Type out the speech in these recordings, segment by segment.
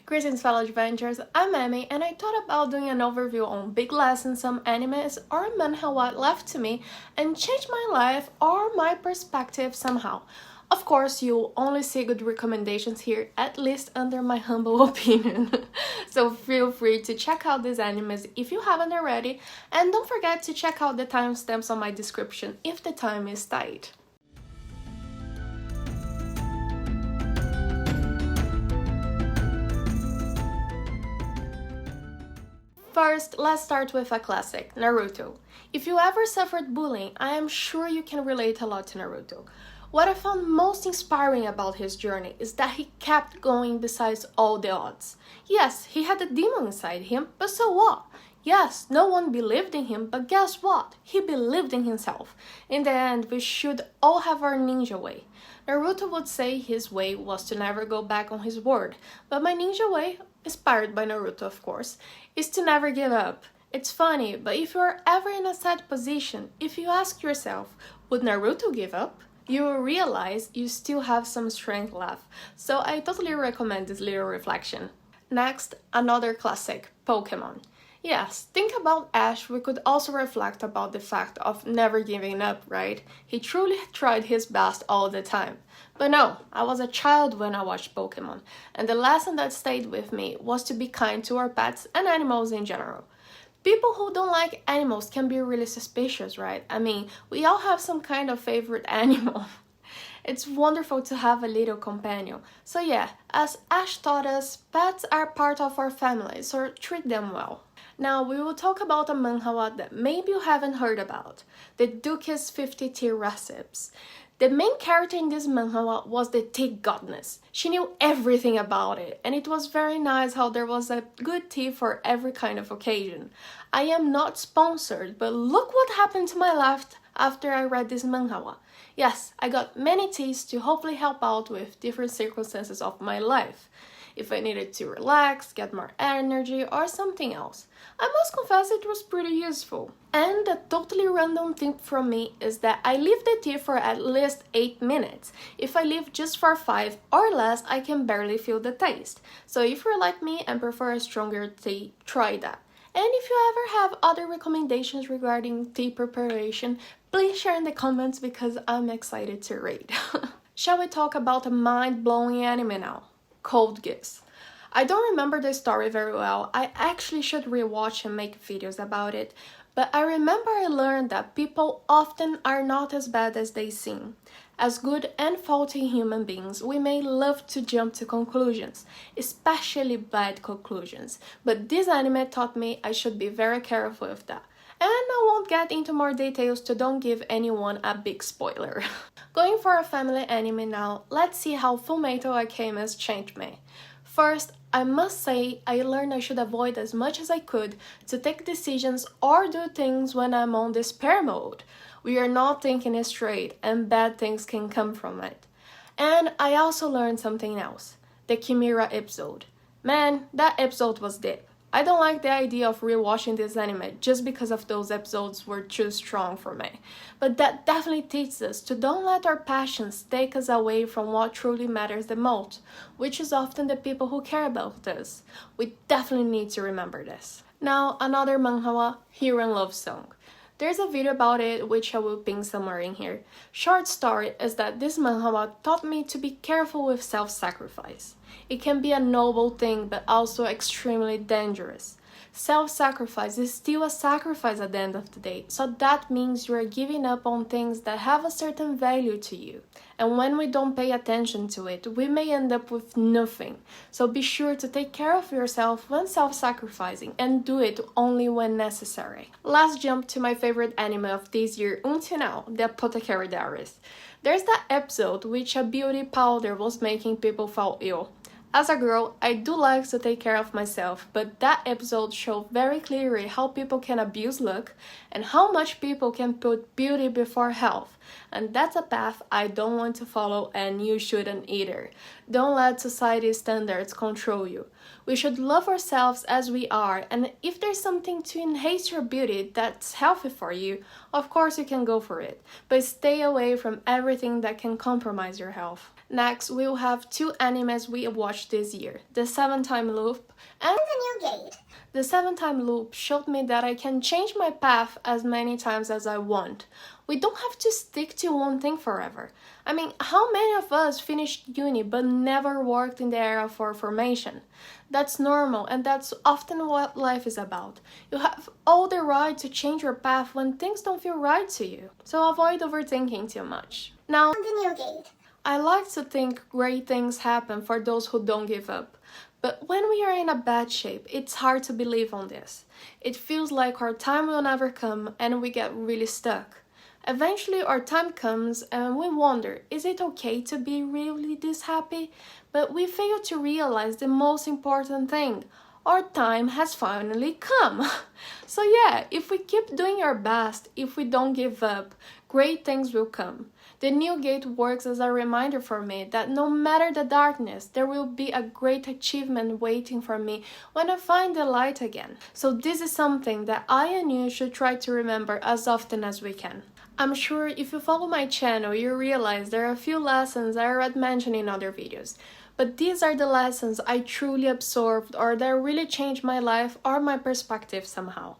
Greetings fellow adventurers, I'm Amy and I thought about doing an overview on big lessons some animes or manhwa left to me and change my life or my perspective somehow. Of course, you'll only see good recommendations here, at least under my humble opinion. So feel free to check out these animes if you haven't already, and don't forget to check out the timestamps on my description if the time is tight. First, let's start with a classic, Naruto. If you ever suffered bullying, I am sure you can relate a lot to Naruto. What I found most inspiring about his journey is that he kept going besides all the odds. Yes, he had a demon inside him, but so what? Yes, no one believed in him, but guess what? He believed in himself. In the end, we should all have our ninja way. Naruto would say his way was to never go back on his word, but my ninja way, inspired by Naruto of course, is to never give up. It's funny, but if you are ever in a sad position, if you ask yourself, would Naruto give up? You will realize you still have some strength left, so I totally recommend this little reflection. Next, another classic, Pokemon. Yes, think about Ash, we could also reflect about the fact of never giving up, right? He truly tried his best all the time. But no, I was a child when I watched Pokemon, and the lesson that stayed with me was to be kind to our pets and animals in general. People who don't like animals can be really suspicious, right? I mean, we all have some kind of favorite animal. It's wonderful to have a little companion. So yeah, as Ash taught us, pets are part of our family, so treat them well. Now we will talk about a manhwa that maybe you haven't heard about, the Duchess 50 tea recipes. The main character in this manhwa was the tea goddess. She knew everything about it, and it was very nice how there was a good tea for every kind of occasion. I am not sponsored, but look what happened to my life after I read this manhwa. Yes, I got many teas to hopefully help out with different circumstances of my life. If I needed to relax, get more energy, or something else. I must confess it was pretty useful. And a totally random tip from me is that I leave the tea for at least 8 minutes. If I leave just for 5 or less, I can barely feel the taste. So if you're like me and prefer a stronger tea, try that. And if you ever have other recommendations regarding tea preparation, please share in the comments because I'm excited to read. Shall we talk about a mind-blowing anime now? Code Geass. I don't remember the story very well. I actually should rewatch and make videos about it, but I remember I learned that people often are not as bad as they seem. As good and faulty human beings, we may love to jump to conclusions, especially bad conclusions, but this anime taught me I should be very careful with that. And I won't get into more details to don't give anyone a big spoiler. Going for a family anime now, let's see how Fullmetal Alchemist changed me. First, I must say I learned I should avoid as much as I could to take decisions or do things when I'm on despair mode. We are not thinking straight and bad things can come from it. And I also learned something else, the Chimera episode. Man, that episode was deep. I don't like the idea of rewatching this anime just because of those episodes were too strong for me. But that definitely teaches us to don't let our passions take us away from what truly matters the most, which is often the people who care about us. We definitely need to remember this. Now, another manhwa, Heeran love song. There's a video about it which I will pin somewhere in here. Short story is that this manhwa taught me to be careful with self-sacrifice. It can be a noble thing but also extremely dangerous. Self-sacrifice is still a sacrifice at the end of the day, so that means you are giving up on things that have a certain value to you. And when we don't pay attention to it, we may end up with nothing. So be sure to take care of yourself when self-sacrificing and do it only when necessary. Let's jump to my favorite anime of this year until now, the Apotechary Diaries. There's that episode which a beauty powder was making people fall ill. As a girl, I do like to take care of myself, but that episode showed very clearly how people can abuse luck and how much people can put beauty before health. And that's a path I don't want to follow and you shouldn't either. Don't let society's standards control you. We should love ourselves as we are, and if there's something to enhance your beauty that's healthy for you, of course you can go for it. But stay away from everything that can compromise your health. Next, we will have two animes we watched this year, The 7-Time Loop and The New Gate. The 7-Time Loop showed me that I can change my path as many times as I want. We don't have to stick to one thing forever. I mean, how many of us finished uni but never worked in the area for formation? That's normal, and that's often what life is about. You have all the right to change your path when things don't feel right to you. So avoid overthinking too much. Now, The New Gate. I like to think great things happen for those who don't give up. But when we are in a bad shape, it's hard to believe on this. It feels like our time will never come and we get really stuck. Eventually our time comes and we wonder, is it okay to be really this happy? But we fail to realize the most important thing. Our time has finally come. So yeah, if we keep doing our best, if we don't give up, great things will come. The New Gate works as a reminder for me that no matter the darkness, there will be a great achievement waiting for me when I find the light again. So this is something that I and you should try to remember as often as we can. I'm sure if you follow my channel, you realize there are a few lessons I already mentioned in other videos. But these are the lessons I truly absorbed or that really changed my life or my perspective somehow.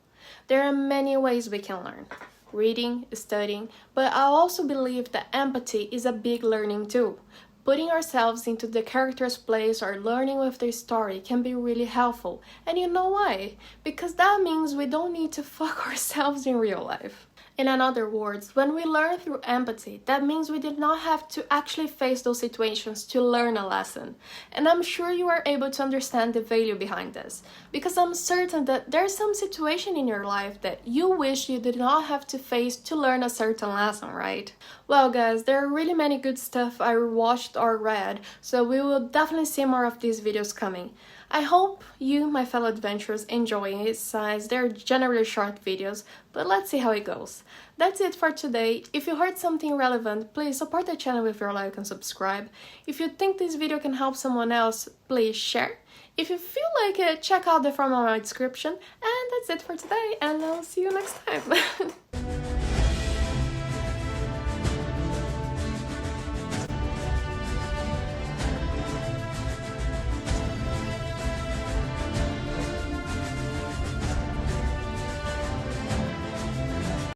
There are many ways we can learn. Reading, studying, but I also believe that empathy is a big learning too. Putting ourselves into the character's place or learning with their story can be really helpful. And you know why? Because that means we don't need to fuck ourselves in real life. In other words, when we learn through empathy, that means we did not have to actually face those situations to learn a lesson. And I'm sure you are able to understand the value behind this, because I'm certain that there's some situation in your life that you wish you did not have to face to learn a certain lesson, right? Well guys, there are really many good stuff I watched or read, so we will definitely see more of these videos coming. I hope you, my fellow adventurers, enjoy it, since they're generally short videos, but let's see how it goes. That's it for today. If you heard something relevant, please support the channel with your like and subscribe. If you think this video can help someone else, please share. If you feel like it, check out the form on my description. And that's it for today, and I'll see you next time.